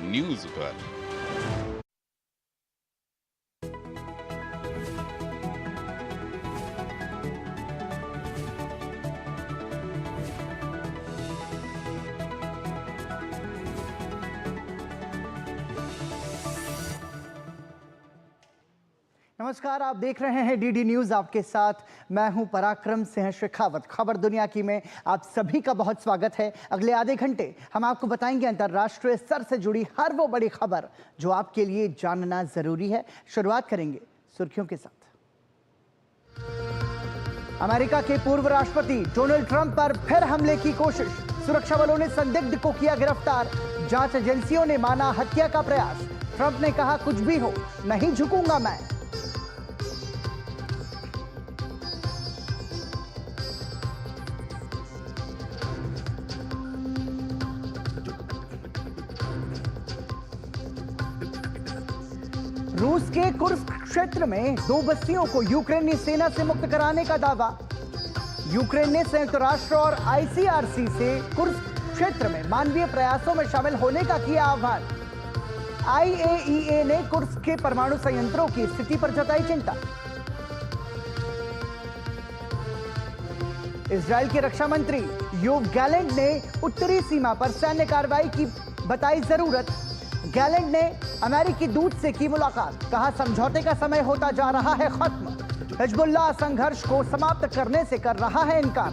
News पर। नमस्कार, आप देख रहे हैं डीडी न्यूज। आपके साथ मैं हूं पराक्रम सिंह शेखावत। खबर दुनिया की में आप सभी का बहुत स्वागत है। अगले आधे घंटे हम आपको बताएंगे अंतर्राष्ट्रीय स्तर से जुड़ी हर वो बड़ी खबर जो आपके लिए जानना जरूरी है। शुरुआत करेंगे सुर्खियों के साथ। अमेरिका के पूर्व राष्ट्रपति डोनाल्ड ट्रंप पर फिर हमले की कोशिश, सुरक्षा बलों ने संदिग्ध को किया गिरफ्तार। जांच एजेंसियों ने माना हत्या का प्रयास। ट्रंप ने कहा कुछ भी हो नहीं झुकूंगा मैं। रूस के कुर्स्क क्षेत्र में 2 बस्तियों को यूक्रेनी सेना से मुक्त कराने का दावा। यूक्रेन ने संयुक्त राष्ट्र और आईसीआरसी से कुर्स्क क्षेत्र में मानवीय प्रयासों में शामिल होने का किया आह्वान। आईएईए ने कुर्स्क के परमाणु संयंत्रों की स्थिति पर जताई चिंता। इजरायल के रक्षा मंत्री योव गैलेंट ने उत्तरी सीमा पर सैन्य कार्रवाई की बताई जरूरत। गैलेंट ने अमेरिकी दूत से की मुलाकात, कहा समझौते का समय होता जा रहा है खत्म। हिजबुल्लाह संघर्ष को समाप्त करने से कर रहा है इनकार।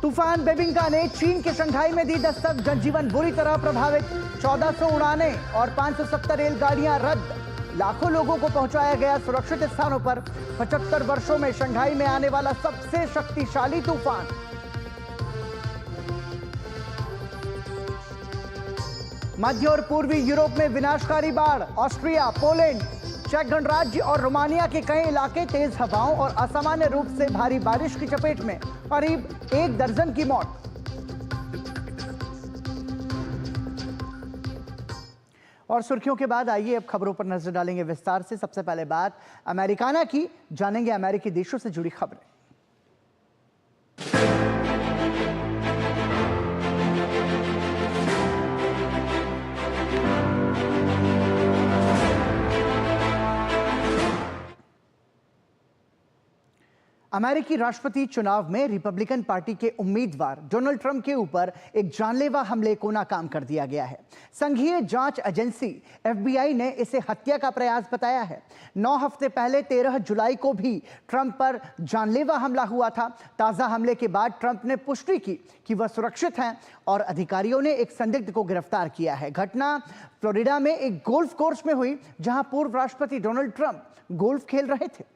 तूफान बेबिंका ने चीन के शंघाई में दी दस्तक, जनजीवन बुरी तरह प्रभावित। 1400 उड़ानें और 570 रेलगाड़ियां रद्द। लाखों लोगों को पहुंचाया गया सुरक्षित स्थानों पर। 75 वर्षों में शंघाई में आने वाला सबसे शक्तिशाली तूफान। मध्य और पूर्वी यूरोप में विनाशकारी बाढ़। ऑस्ट्रिया, पोलैंड, चेक गणराज्य और रोमानिया के कई इलाके तेज हवाओं और असामान्य रूप से भारी बारिश की चपेट में, करीब 1 दर्जन की मौत। और सुर्खियों के बाद आइए अब खबरों पर नजर डालेंगे विस्तार से। सबसे पहले बात अमेरिकाना की, जानेंगे अमेरिकी देशों से जुड़ी खबरें। अमेरिकी राष्ट्रपति चुनाव में रिपब्लिकन पार्टी के उम्मीदवार डोनाल्ड ट्रंप के ऊपर एक जानलेवा हमले को नाकाम कर दिया गया है। संघीय जांच एजेंसी एफबीआई ने इसे हत्या का प्रयास बताया है। 9 हफ्ते पहले 13 जुलाई को भी ट्रंप पर जानलेवा हमला हुआ था। ताजा हमले के बाद ट्रंप ने पुष्टि की कि वह सुरक्षित हैं और अधिकारियों ने एक संदिग्ध को गिरफ्तार किया है। घटना फ्लोरिडा में एक गोल्फ कोर्स में हुई, जहां पूर्व राष्ट्रपति डोनाल्ड ट्रंप गोल्फ खेल रहे थे।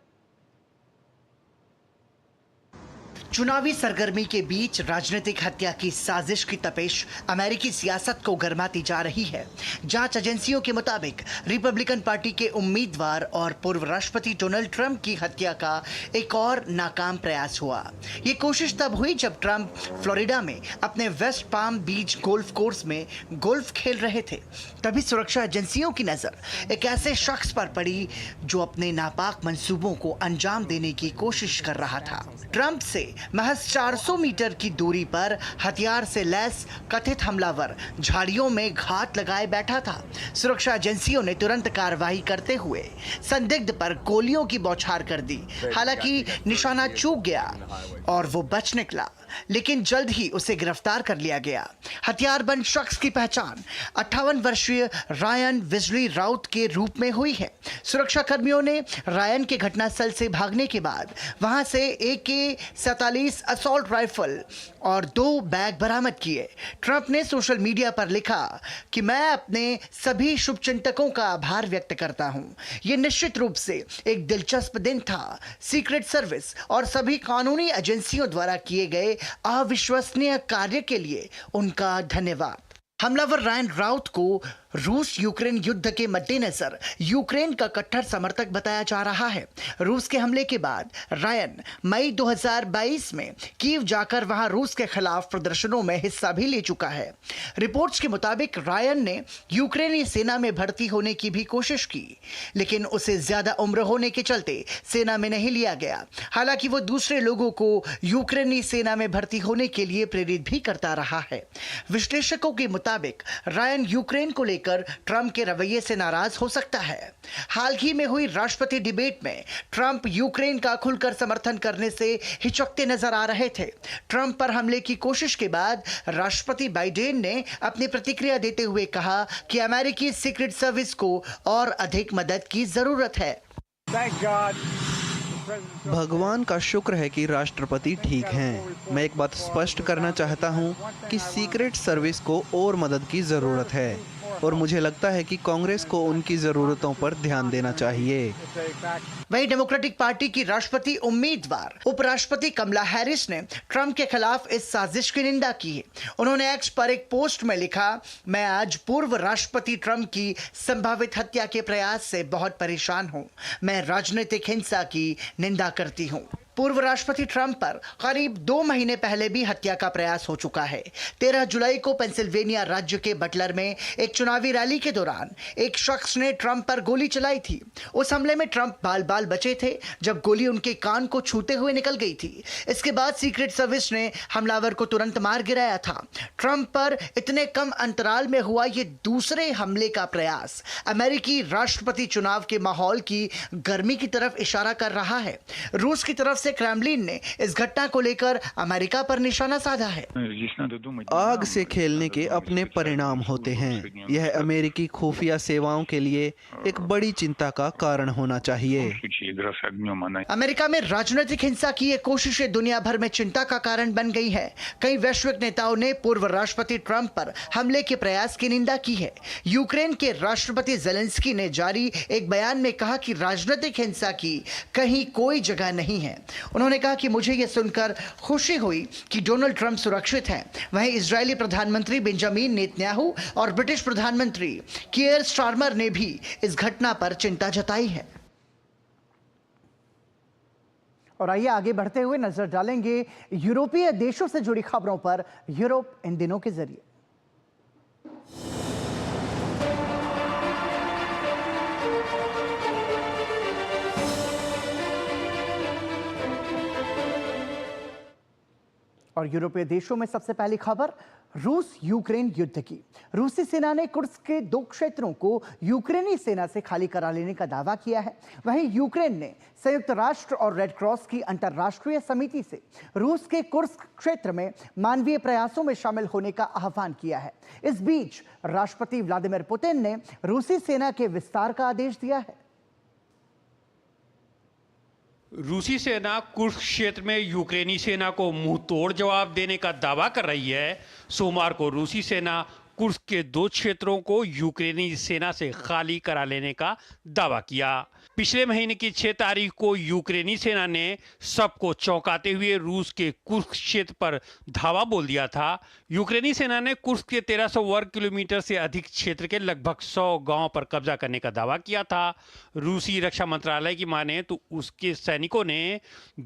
चुनावी सरगर्मी के बीच राजनीतिक हत्या की साजिश की तपिश अमेरिकी सियासत को गरमाती जा रही है। जांच एजेंसियों के मुताबिक रिपब्लिकन पार्टी के उम्मीदवार और पूर्व राष्ट्रपति डोनाल्ड ट्रंप की हत्या का एक और नाकाम प्रयास हुआ। ये कोशिश तब हुई जब ट्रंप फ्लोरिडा में अपने वेस्ट पाम बीच गोल्फ कोर्स में गोल्फ खेल रहे थे। तभी सुरक्षा एजेंसियों की नजर एक ऐसे शख्स पर पड़ी जो अपने नापाक मंसूबों को अंजाम देने की कोशिश कर रहा था। ट्रंप से महज 400 मीटर की दूरी पर हथियार से लैस कथित हमलावर झाड़ियों में घात लगाए बैठा था। सुरक्षा एजेंसियों ने तुरंत कार्रवाई करते हुए संदिग्ध पर गोलियों की बौछार कर दी। हालांकि निशाना चूक गया और वो बच निकला, लेकिन जल्द ही उसे गिरफ्तार कर लिया गया। हथियारबंद शख्स की पहचान 58 वर्षीय रायन विजली राउत के रूप में हुई है। सुरक्षा कर्मियों ने रायन के घटनास्थल से भागने के बाद वहां से AK-47 असॉल्ट राइफल और 2 बैग बरामद किए। ट्रंप ने सोशल मीडिया पर लिखा कि मैं अपने सभी शुभचिंतकों का आभार व्यक्त करता हूं। यह निश्चित रूप से एक दिलचस्प दिन था। सीक्रेट सर्विस और सभी कानूनी एजेंसियों द्वारा किए गए अविश्वसनीय कार्य के लिए उनका धन्यवाद। हमलावर रायन राउत को रूस यूक्रेन युद्ध के मद्देनजर यूक्रेन का कट्टर समर्थक बताया जा रहा है। रूस के हमले के बाद रायन मई 2022 में कीव जाकर वहां रूस के खिलाफ प्रदर्शनों में हिस्सा भी ले चुका है। रिपोर्ट्स के मुताबिक रायन ने यूक्रेनी सेना में भर्ती होने की भी कोशिश की, लेकिन उसे ज्यादा उम्र होने के चलते सेना में नहीं लिया गया। हालांकि वो दूसरे लोगों को यूक्रेनी सेना में भर्ती होने के लिए प्रेरित भी करता रहा है। विश्लेषकों के मुताबिक रायन यूक्रेन को लेकर ट्रंप के रवैये से नाराज हो सकता है। हाल ही में हुई राष्ट्रपति डिबेट में ट्रंप यूक्रेन का खुलकर समर्थन करने से हिचकते नजर आ रहे थे। ट्रंप पर हमले की कोशिश के बाद राष्ट्रपति बाइडेन ने अपनी प्रतिक्रिया देते हुए कहा कि अमेरिकी सीक्रेट सर्विस को और अधिक मदद की जरूरत है। भगवान का शुक्र है कि राष्ट्रपति ठीक हैं। मैं एक बात स्पष्ट करना चाहता हूं कि सीक्रेट सर्विस को और मदद की ज़रूरत है और मुझे लगता है कि कांग्रेस को उनकी ज़रूरतों पर ध्यान देना चाहिए। वहीं डेमोक्रेटिक पार्टी की राष्ट्रपति उम्मीदवार उपराष्ट्रपति कमला हैरिस ने ट्रंप के खिलाफ इस साजिश की निंदा की है। उन्होंने एक्स पर एक पोस्ट में लिखा, मैं आज पूर्व राष्ट्रपति ट्रंप की संभावित हत्या के प्रयास से बहुत परेशान हूं। मैं राजनीतिक हिंसा की निंदा करती हूं। पूर्व राष्ट्रपति ट्रंप पर करीब 2 महीने पहले भी हत्या का प्रयास हो चुका है। 13 जुलाई को पेंसिल्वेनिया राज्य के बटलर में एक चुनावी रैली के दौरान एक शख्स ने ट्रंप पर गोली चलाई थी। उस हमले में ट्रंप बाल बाल बचे थे जब गोली उनके कान को छूते हुए निकल गई थी। इसके बाद सीक्रेट सर्विस ने हमलावर को तुरंत मार गिराया था। ट्रंप पर इतने कम अंतराल में हुआ ये दूसरे हमले का प्रयास अमेरिकी राष्ट्रपति चुनाव के माहौल की गर्मी की तरफ इशारा कर रहा है। रूस की तरफ से क्रेमलिन ने इस घटना को लेकर अमेरिका पर निशाना साधा है। आग से खेलने के अपने परिणाम होते हैं। यह अमेरिकी खुफिया सेवाओं के लिए एक बड़ी चिंता का कारण होना चाहिए। अमेरिका में राजनीतिक हिंसा की ये कोशिशें दुनिया भर में चिंता का कारण बन गई है। कई वैश्विक नेताओं ने पूर्व राष्ट्रपति ट्रंप पर हमले के प्रयास की निंदा की है। यूक्रेन के राष्ट्रपति जेलेंस्की ने जारी एक बयान में कहा कि राजनीतिक हिंसा की कहीं कोई जगह नहीं है। उन्होंने कहा कि मुझे यह सुनकर खुशी हुई कि डोनाल्ड ट्रंप सुरक्षित हैं। वहीं इजरायली प्रधानमंत्री बेंजामिन नेतन्याहू और ब्रिटिश प्रधानमंत्री कीयर स्टारमर ने भी इस घटना पर चिंता जताई है। और आइए आगे बढ़ते हुए नजर डालेंगे यूरोपीय देशों से जुड़ी खबरों पर यूरोप इन दिनों के जरिए। और यूरोपीय देशों में सबसे पहली खबर रूस यूक्रेन युद्ध की। रूसी सेना ने कुर्स्क के 2 क्षेत्रों को यूक्रेनी सेना से खाली करा लेने का दावा किया है। वहीं यूक्रेन ने संयुक्त राष्ट्र और रेड क्रॉस की अंतर्राष्ट्रीय समिति से रूस के कुर्स्क क्षेत्र में मानवीय प्रयासों में शामिल होने का आह्वान किया है। इस बीच राष्ट्रपति व्लादिमीर पुतिन ने रूसी सेना के विस्तार का आदेश दिया है। रूसी सेना कुर्स्क क्षेत्र में यूक्रेनी सेना को मुंह तोड़ जवाब देने का दावा कर रही है। सोमवार को रूसी सेना कुर्स्क के 2 क्षेत्रों को यूक्रेनी सेना से खाली करा लेने का दावा किया। पिछले महीने की 6 तारीख को यूक्रेनी सेना ने सबको चौंकाते हुए रूस के कुर्स्क क्षेत्र पर धावा बोल दिया था। यूक्रेनी सेना ने कुर्स्क के 1300 वर्ग किलोमीटर से अधिक क्षेत्र के लगभग 100 गांव पर कब्जा करने का दावा किया था। रूसी रक्षा मंत्रालय की माने तो उसके सैनिकों ने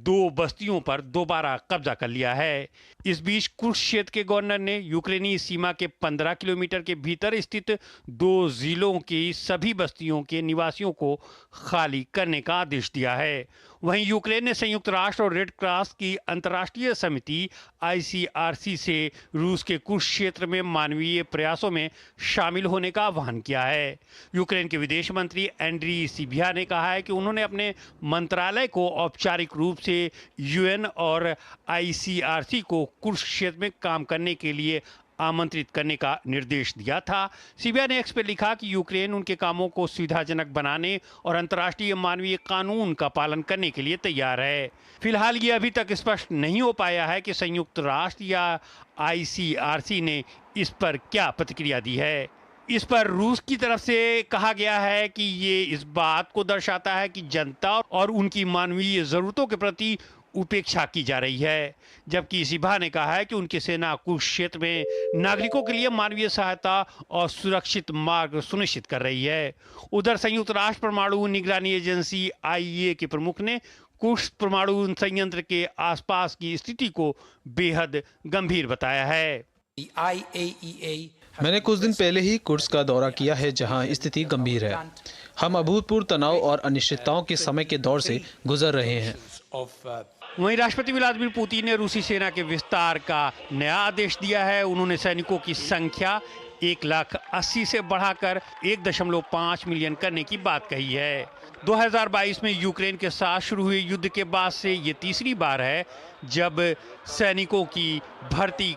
2 बस्तियों पर दोबारा कब्जा कर लिया है। इस बीच कुर्स्क क्षेत्र के गवर्नर ने यूक्रेनी सीमा के 15 किलोमीटर के भीतर स्थित 2 जिलों की सभी बस्तियों के निवासियों को खाली करने का आदेश दिया है। वहीं यूक्रेन ने संयुक्त राष्ट्र और रेड क्रॉस की अंतर्राष्ट्रीय समिति ICRC से रूस के कुछ क्षेत्र में मानवीय प्रयासों में शामिल होने का आह्वान किया है। यूक्रेन के विदेश मंत्री एंड्री सिबिया ने कहा है कि उन्होंने अपने मंत्रालय को औपचारिक रूप से UN और ICRC को कुछ क्षेत्र में काम करने के लिए आमंत्रित करने का निर्देश दिया था। सीबिया ने एक्स पर लिखा कि यूक्रेन उनके कामों को सुविधाजनक बनाने और अंतर्राष्ट्रीय मानवीय कानून का पालन करने के लिए तैयार है। फिलहाल ये अभी तक स्पष्ट नहीं हो पाया है कि संयुक्त राष्ट्र या ICRC ने इस पर क्या प्रतिक्रिया दी है। इस पर रूस की तरफ से कहा गया है कि ये इस बात को दर्शाता है कि जनता और उनकी मानवीय जरूरतों के प्रति उपेक्षा की जा रही है, जबकि सिभा ने कहा है कि उनकी सेना कुछ क्षेत्र में नागरिकों के लिए मानवीय सहायता और सुरक्षित मार्ग सुनिश्चित कर रही है। उधर संयुक्त राष्ट्र परमाणु निगरानी एजेंसी IAEA के प्रमुख ने कुर्स्क परमाणु संयंत्र के आसपास की स्थिति को बेहद गंभीर बताया है। मैंने कुछ दिन पहले ही कुर्स्क का दौरा किया है, जहां स्थिति गंभीर है। हम अभूतपूर्व तनाव और अनिश्चितताओं के समय के दौर से गुजर रहे हैं। वहीं राष्ट्रपति व्लादिमीर पुतिन ने रूसी सेना के विस्तार का नया आदेश दिया है। उन्होंने सैनिकों की संख्या 1,80,000 से बढ़ाकर 1.5 मिलियन करने की बात कही है। 2022 में यूक्रेन के साथ शुरू हुए युद्ध के बाद से ये तीसरी बार है जब नए सैनिकों की भर्ती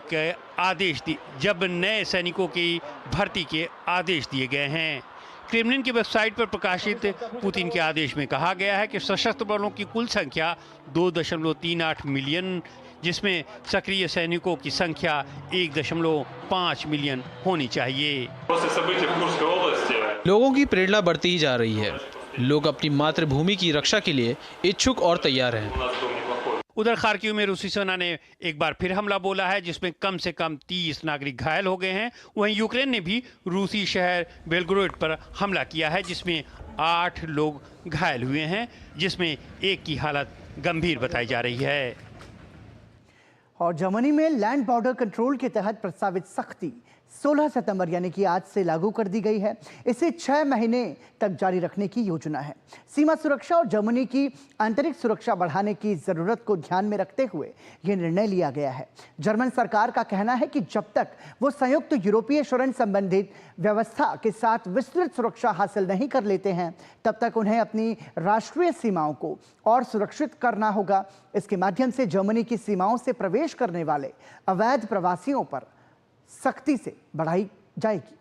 के आदेश दिए गए हैं। क्रेमलिन की वेबसाइट पर प्रकाशित पुतिन के आदेश में कहा गया है कि सशस्त्र बलों की कुल संख्या 2.38 मिलियन, जिसमें सक्रिय सैनिकों की संख्या 1.5 मिलियन होनी चाहिए। लोगों की प्रेरणा बढ़ती ही जा रही है। लोग अपनी मातृभूमि की रक्षा के लिए इच्छुक और तैयार हैं। उधर खार्किव में रूसी सेना ने एक बार फिर हमला बोला है, जिसमें कम से कम 30 नागरिक घायल हो गए हैं। वहीं यूक्रेन ने भी रूसी शहर बेलग्रोड पर हमला किया है, जिसमें 8 लोग घायल हुए हैं, जिसमें एक की हालत गंभीर बताई जा रही है। और जर्मनी में लैंड बॉर्डर कंट्रोल के तहत प्रस्तावित सख्ती 16 सितंबर यानी कि आज से लागू कर दी गई है। इसे 6 महीने तक जारी रखने की योजना है। सीमा सुरक्षा और जर्मनी की आंतरिक सुरक्षा बढ़ाने की जरूरत को ध्यान में रखते हुए यह निर्णय लिया गया है। जर्मन सरकार का कहना है कि जब तक वो संयुक्त यूरोपीय शरण संबंधित व्यवस्था के साथ विस्तृत सुरक्षा हासिल नहीं कर लेते हैं, तब तक उन्हें अपनी राष्ट्रीय सीमाओं को और सुरक्षित करना होगा। इसके माध्यम से जर्मनी की सीमाओं से प्रवेश करने वाले अवैध प्रवासियों पर सख्ती से बढ़ाई जाएगी।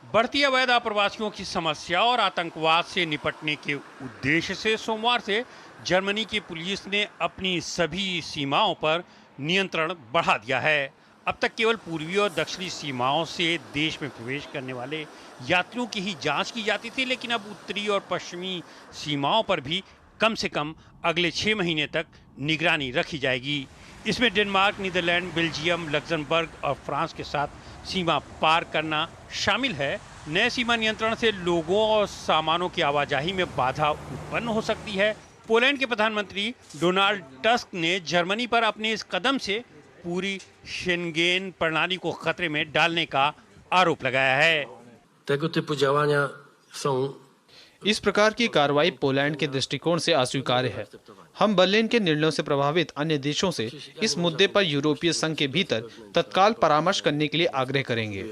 बढ़ती अवैध आप्रवासियों की समस्या और आतंकवाद से निपटने के उद्देश्य से सोमवार से जर्मनी की पुलिस ने अपनी सभी सीमाओं पर नियंत्रण बढ़ा दिया है। अब तक केवल पूर्वी और दक्षिणी सीमाओं से देश में प्रवेश करने वाले यात्रियों की ही जांच की जाती थी, लेकिन अब उत्तरी और पश्चिमी सीमाओं पर भी कम से कम अगले 6 महीने तक निगरानी रखी जाएगी। इसमें डेनमार्क, नीदरलैंड, बेल्जियम, लग्जमबर्ग और फ्रांस के साथ सीमा पार करना शामिल है। नए सीमा नियंत्रण से लोगों और सामानों की आवाजाही में बाधा उत्पन्न हो सकती है। पोलैंड के प्रधानमंत्री डोनाल्ड टस्क ने जर्मनी पर अपने इस कदम से पूरी शेंगेन प्रणाली को खतरे में डालने का आरोप लगाया है। इस प्रकार की कार्रवाई पोलैंड के दृष्टिकोण से अस्वीकार्य है। हम बर्लिन के निर्णयों से प्रभावित अन्य देशों से इस मुद्दे पर यूरोपीय संघ के भीतर तत्काल परामर्श करने के लिए आग्रह करेंगे।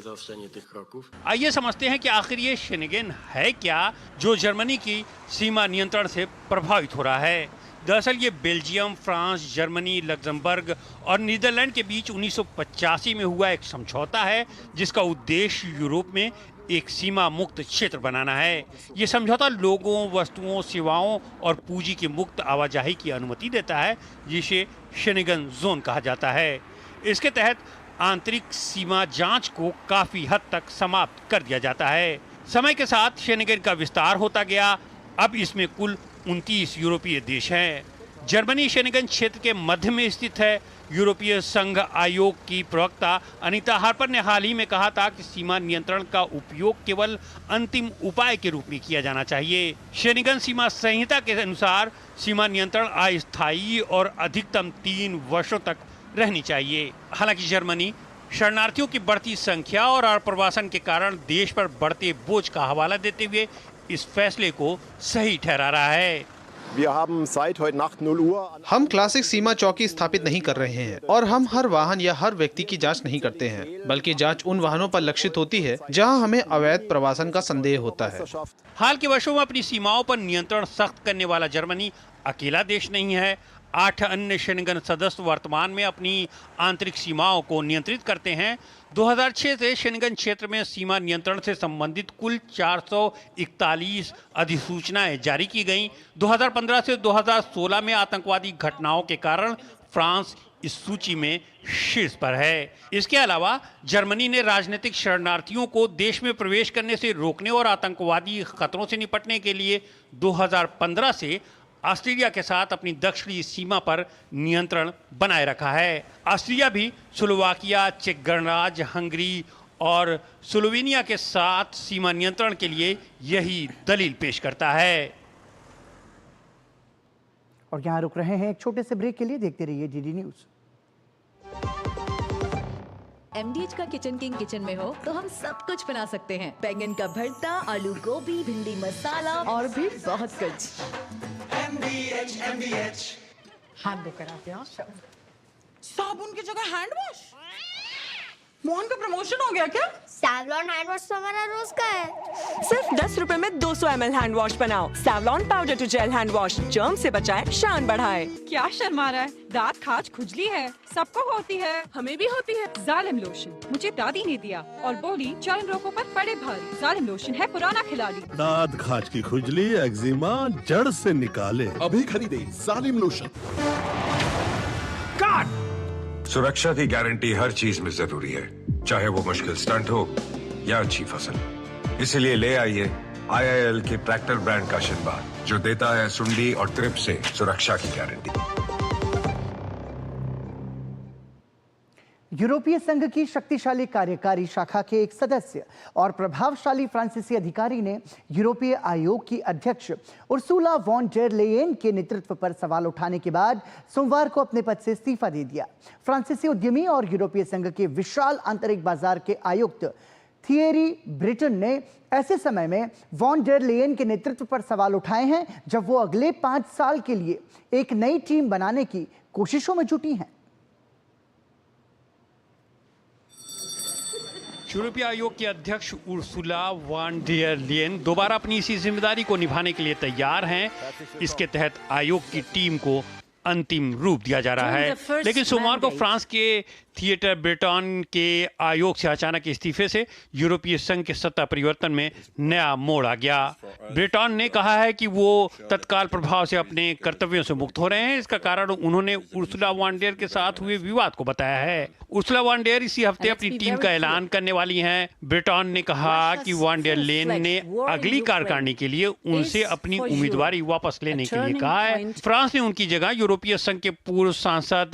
आइए समझते हैं कि आखिर ये शेंगेन है क्या, जो जर्मनी की सीमा नियंत्रण से प्रभावित हो रहा है। दरअसल ये बेल्जियम, फ्रांस, जर्मनी, लग्जमबर्ग और नीदरलैंड के बीच 1985 में हुआ एक समझौता है, जिसका उद्देश्य यूरोप में एक सीमा मुक्त क्षेत्र बनाना है। ये समझौता लोगों, वस्तुओं, सेवाओं और पूंजी की मुक्त आवाजाही की अनुमति देता है, जिसे शेंगेन जोन कहा जाता है। इसके तहत आंतरिक सीमा जांच को काफी हद तक समाप्त कर दिया जाता है। समय के साथ शेंगेन का विस्तार होता गया। अब इसमें कुल 29 यूरोपीय देश हैं। जर्मनी शेंगेन क्षेत्र के मध्य में स्थित है। यूरोपीय संघ आयोग की प्रवक्ता अनीता हार्पर ने हाल ही में कहा था कि सीमा नियंत्रण का उपयोग केवल अंतिम उपाय के रूप में किया जाना चाहिए। शेंगेन सीमा संहिता के अनुसार सीमा नियंत्रण अस्थायी और अधिकतम 3 वर्षों तक रहनी चाहिए। हालांकि जर्मनी शरणार्थियों की बढ़ती संख्या और आप्रवासन के कारण देश पर बढ़ते बोझ का हवाला देते हुए इस फैसले को सही ठहरा रहा है। हम क्लासिक सीमा चौकी स्थापित नहीं कर रहे हैं और हम हर वाहन या हर व्यक्ति की जांच नहीं करते हैं, बल्कि जांच उन वाहनों पर लक्षित होती है जहां हमें अवैध प्रवासन का संदेह होता है। हाल के वर्षों में अपनी सीमाओं पर नियंत्रण सख्त करने वाला जर्मनी अकेला देश नहीं है। 8 अन्य शेंगेन सदस्य वर्तमान में अपनी आंतरिक सीमाओं को नियंत्रित करते हैं। 2006 से शेंगेन क्षेत्र में सीमा नियंत्रण से संबंधित कुल 441 अधिसूचनाएं जारी की गईं। 2015 से 2016 में आतंकवादी घटनाओं के कारण फ्रांस, इस सूची में शीर्ष पर है। इसके अलावा जर्मनी ने राजनीतिक शरणार्थियों को देश में प्रवेश करने से रोकने और आतंकवादी खतरों से निपटने के लिए 2015 से ऑस्ट्रिया के साथ अपनी दक्षिणी सीमा पर नियंत्रण बनाए रखा है। ऑस्ट्रिया भी स्लोवाकिया, चेक गणराज्य, हंगरी और स्लोवेनिया के साथ सीमा नियंत्रण के लिए यही दलील पेश करता है। और यहाँ रुक रहे हैं एक छोटे से ब्रेक के लिए। देखते रहिए डीडी न्यूज। MDH का किचन किंग किचन में हो तो हम सब कुछ बना सकते हैं। बैंगन का भरता, आलू गोभी, भिंडी मसाला और भी बहुत कुछ। MDH हाथ धोकर आते हैं। साबुन की जगह हैंड वॉश। मोहन का प्रमोशन हो गया क्या? सैवलॉन हैंड वॉश तो हमारा रोज का है। सिर्फ 10 रुपए में 200 ml हैंड वॉश बनाओ। Savlon powder to gel hand wash, germ से बचाए, शान बढ़ाए। क्या शर्मा रहा है? दांत खाज खुजली है, सबको होती है, हमें भी होती है। जालिम लोशन मुझे दादी ने दिया और बोली चर्म रोगों पर पड़े भारी। जालिम लोशन है पुराना खिलाड़ी। दांत खाज की खुजली, एक्जिमा जड़ से निकाले। अभी खरीदे जालिम लोशन। सुरक्षा की गारंटी हर चीज में जरूरी है, चाहे वो मुश्किल स्टंट हो या अच्छी फसल। इसलिए ले आइए IIL के ट्रैक्टर ब्रांड का शिनबा, जो देता है सुंडी और ट्रिप से सुरक्षा की गारंटी। यूरोपीय संघ की शक्तिशाली कार्यकारी शाखा के एक सदस्य और प्रभावशाली फ्रांसीसी अधिकारी ने यूरोपीय आयोग की अध्यक्ष उर्सुला वॉन डेर लेयेन के नेतृत्व पर सवाल उठाने के बाद सोमवार को अपने पद से इस्तीफा दे दिया। फ्रांसीसी उद्यमी और यूरोपीय संघ के विशाल आंतरिक बाजार के आयुक्त थियरी ब्रिटन ने ऐसे समय में वॉन डेर लेयेन के नेतृत्व पर सवाल उठाए हैं जब वो अगले 5 साल के लिए एक नई टीम बनाने की कोशिशों में जुटी हैं। यूरोपीय आयोग के अध्यक्ष उर्सुला वॉन डेर लेयेन दोबारा अपनी इसी जिम्मेदारी को निभाने के लिए तैयार हैं। इसके तहत आयोग की टीम को अंतिम रूप दिया जा रहा है। लेकिन सोमवार को फ्रांस के थिएटर ब्रेटन के आयोग से अचानक इस्तीफे से यूरोपीय संघ के सत्ता परिवर्तन में नया मोड़ आ गया। ब्रेटन ने कहा है कि वो तत्काल प्रभाव से अपने कर्तव्यों से मुक्त हो रहे हैं। इसका कारण उन्होंने उर्सुला वॉन डेर के साथ हुए विवाद को बताया है। उर्सुला वॉन डेर इसी हफ्ते अपनी टीम का ऐलान करने वाली हैं। ब्रेटन ने कहा कि वॉन डेर लेयेन ने अगली कार्यकारिणी के लिए उनसे अपनी उम्मीदवारी वापस लेने के लिए कहा है। फ्रांस ने उनकी जगह यूरोपीय संघ के पूर्व सांसद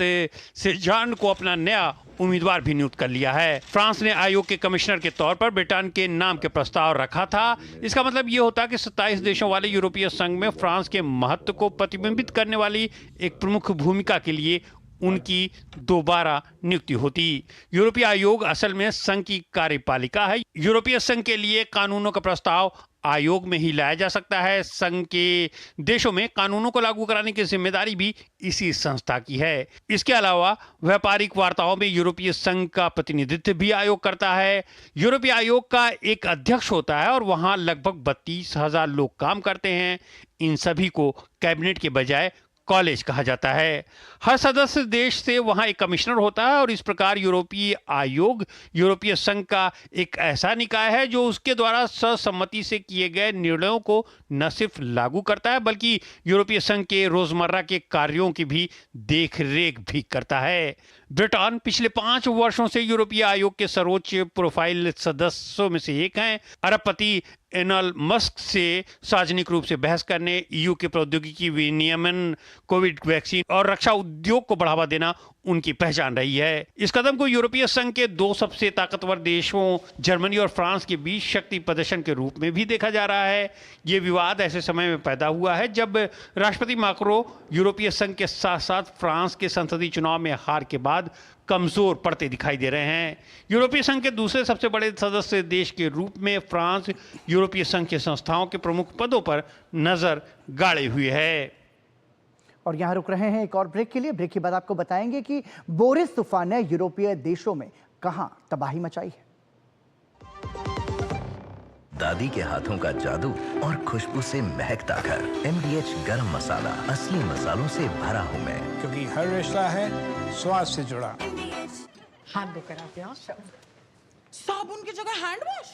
सेजान को अपना नया उम्मीदवार भी नियुक्त कर लिया है। फ्रांस ने आयोग के कमिश्नर के तौर पर ब्रिटेन के नाम के प्रस्ताव रखा था। इसका मतलब ये होता कि 27 देशों वाले यूरोपीय संघ में फ्रांस के महत्व को प्रतिबिंबित करने वाली एक प्रमुख भूमिका के लिए उनकी दोबारा नियुक्ति होती। यूरोपीय आयोग असल में संघ की कार्यपालिका है। यूरोपीय संघ के लिए कानूनों का प्रस्ताव आयोग में ही लाया जा सकता है। संघ के देशों में कानूनों को लागू कराने की जिम्मेदारी भी इसी संस्था की है। इसके अलावा व्यापारिक वार्ताओं में यूरोपीय संघ का प्रतिनिधित्व भी आयोग करता है। यूरोपीय आयोग का एक अध्यक्ष होता है और वहां लगभग 32,000 लोग काम करते हैं। इन सभी को कैबिनेट के बजाय कॉलेज कहा जाता है। हर सदस्य देश से वहां एक कमिश्नर होता है और इस प्रकार यूरोपीय आयोग यूरोपीय संघ का एक ऐसा निकाय है जो उसके द्वारा सर्वसम्मति से किए गए निर्णयों को न सिर्फ लागू करता है बल्कि यूरोपीय संघ के रोजमर्रा के कार्यों की भी देखरेख भी करता है। ब्रिटेन पिछले 5 वर्षों से यूरोपीय आयोग के सर्वोच्च प्रोफाइल सदस्यों में से एक हैं। अरबपति एलन मस्क से सार्वजनिक रूप से बहस करने, EU के प्रौद्योगिकी विनियमन, कोविड वैक्सीन और रक्षा उद्योग को बढ़ावा देना उनकी पहचान रही है। इस कदम को यूरोपीय संघ के 2 सबसे ताकतवर देशों जर्मनी और फ्रांस के बीच शक्ति प्रदर्शन के रूप में भी देखा जा रहा है। ये विवाद ऐसे समय में पैदा हुआ है जब राष्ट्रपति मैक्रो यूरोपीय संघ के साथ साथ फ्रांस के संसदीय चुनाव में हार के बाद कमजोर पड़ते दिखाई दे रहे हैं। यूरोपीय संघ के दूसरे सबसे बड़े सदस्य देश के रूप में फ्रांस यूरोपीय संघ के संस्थाओं के प्रमुख पदों पर नजर गाड़े हुए है। और यहाँ रुक रहे हैं एक और ब्रेक के लिए। ब्रेक के बाद आपको बताएंगे कि बोरिस तूफान ने यूरोपीय देशों में कहां तबाही मचाई है। दादी के हाथों का जादू और खुशबू से महकता घर। MDH गरम मसाला, असली मसालों से भरा हूं मैं, क्योंकि हर रिश्ता है स्वाद से जुड़ा। हाथ धोकर आते हैं। साबुन की जगह हैंड वॉश।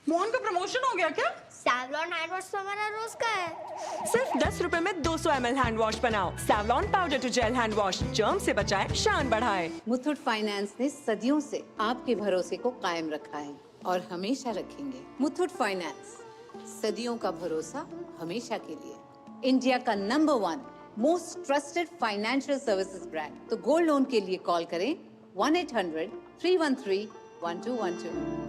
मोहन का प्रमोशन हो गया क्या? सैवलॉन हैंड वॉश तो हमारा रोज का है। सिर्फ 10 रुपए में 200 ml हैंड वॉश बनाओ। Savlon powder to gel hand wash, germ से बचाए, शान बढ़ाए। मुथूट फाइनेंस ने सदियों से आपके भरोसे को कायम रखा है और हमेशा रखेंगे। मुथूट फाइनेंस, सदियों का भरोसा हमेशा के लिए। इंडिया का number 1 most trusted financial services brand. तो गोल्ड लोन के लिए कॉल करें 1-800-313-1212।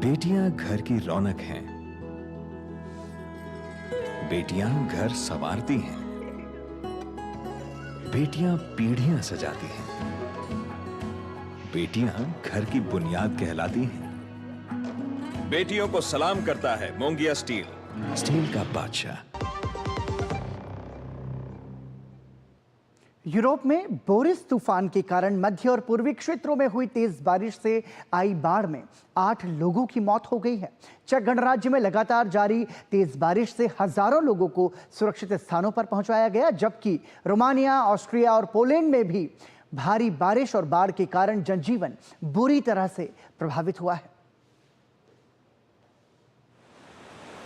बेटियां घर की रौनक हैं। बेटियां घर संवारती हैं। बेटियां पीढ़ियां सजाती हैं। बेटियां घर की बुनियाद कहलाती हैं। बेटियों को सलाम करता है मोंगिया स्टील, स्टील का बादशाह। यूरोप में बोरिस तूफान के कारण मध्य और पूर्वी क्षेत्रों में हुई तेज बारिश से आई बाढ़ में 8 लोगों की मौत हो गई है। चेक गणराज्य में लगातार जारी तेज बारिश से हजारों लोगों को सुरक्षित स्थानों पर पहुंचाया गया, जबकि रोमानिया, ऑस्ट्रिया और पोलैंड में भी भारी बारिश और बाढ़ के कारण जनजीवन बुरी तरह से प्रभावित हुआ है।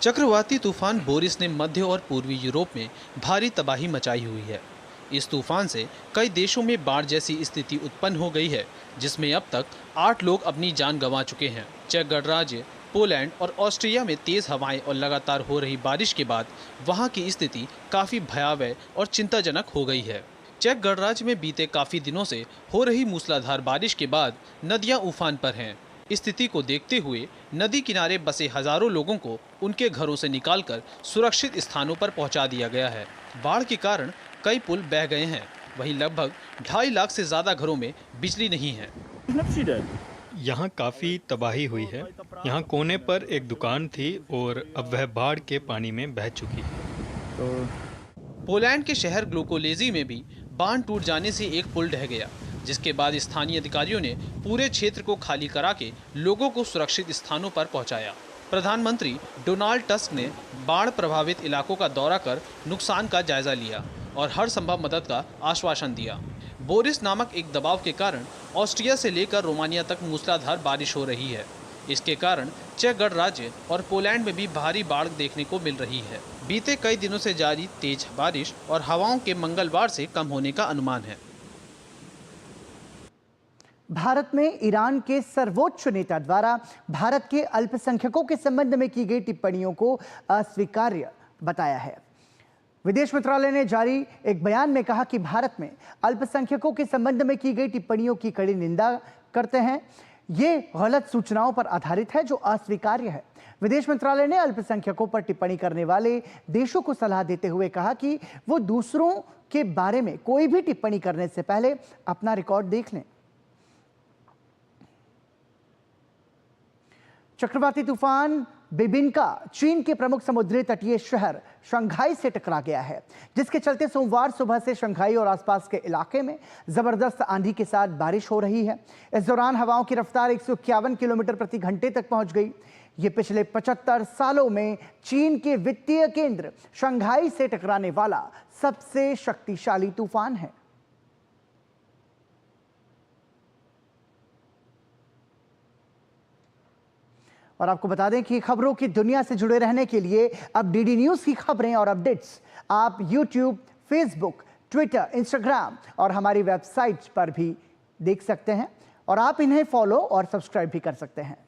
चक्रवाती तूफान बोरिस ने मध्य और पूर्वी यूरोप में भारी तबाही मचाई हुई है। इस तूफान से कई देशों में बाढ़ जैसी स्थिति उत्पन्न हो गई है, जिसमें अब तक 8 लोग अपनी जान गंवा चुके हैं। चेक गणराज्य, पोलैंड और ऑस्ट्रिया में तेज हवाएं और लगातार हो रही बारिश के बाद वहां की स्थिति काफी भयावह और चिंताजनक हो गई है। चेक गणराज्य में बीते काफी दिनों से हो रही मूसलाधार बारिश के बाद नदियां उफान पर हैं। स्थिति को देखते हुए नदी किनारे बसे हजारों लोगों को उनके घरों से निकालकर सुरक्षित स्थानों पर पहुंचा दिया गया है। बाढ़ के कारण कई पुल बह गए हैं, वहीं लगभग 2.5 लाख से ज्यादा घरों में बिजली नहीं है। यहाँ काफी तबाही हुई है। यहाँ कोने पर एक दुकान थी और अब वह बाढ़ के पानी में बह चुकी है। पोलैंड के शहर ग्लुकोलेजी में भी बांध टूट जाने से एक पुल ढह गया, जिसके बाद स्थानीय अधिकारियों ने पूरे क्षेत्र को खाली करा के लोगों को सुरक्षित स्थानों पर पहुंचाया। प्रधानमंत्री डोनाल्ड टस्क ने बाढ़ प्रभावित इलाकों का दौरा कर नुकसान का जायजा लिया और हर संभव मदद का आश्वासन दिया। बोरिस नामक एक दबाव के कारण ऑस्ट्रिया से लेकर रोमानिया तक मूसलाधार बारिश हो रही है। इसके कारण चेक गणराज्य और पोलैंड में भी भारी बाढ़ देखने को मिल रही है। बीते कई दिनों से जारी तेज बारिश और हवाओं के मंगलवार से कम होने का अनुमान है। भारत में ईरान के सर्वोच्च नेता द्वारा भारत के अल्पसंख्यकों के संबंध में की गई टिप्पणियों को अस्वीकार्य बताया है। विदेश मंत्रालय ने जारी एक बयान में कहा कि भारत में अल्पसंख्यकों के संबंध में की गई टिप्पणियों की कड़ी निंदा करते हैं। ये गलत सूचनाओं पर आधारित है जो अस्वीकार्य है। विदेश मंत्रालय ने अल्पसंख्यकों पर टिप्पणी करने वाले देशों को सलाह देते हुए कहा कि वो दूसरों के बारे में कोई भी टिप्पणी करने से पहले अपना रिकॉर्ड देख लें। चक्रवाती तूफान बिबिनका चीन के प्रमुख समुद्री तटीय शहर शंघाई से टकरा गया है, जिसके चलते सोमवार सुबह से शंघाई और आसपास के इलाके में जबरदस्त आंधी के साथ बारिश हो रही है। इस दौरान हवाओं की रफ्तार 151 किलोमीटर प्रति घंटे तक पहुंच गई। ये पिछले 75 सालों में चीन के वित्तीय केंद्र शंघाई से टकराने वाला सबसे शक्तिशाली तूफान है। और आपको बता दें कि खबरों की दुनिया से जुड़े रहने के लिए अब डीडी न्यूज़ की खबरें और अपडेट्स आप YouTube, Facebook, Twitter, Instagram और हमारी वेबसाइट पर भी देख सकते हैं और आप इन्हें फॉलो और सब्सक्राइब भी कर सकते हैं।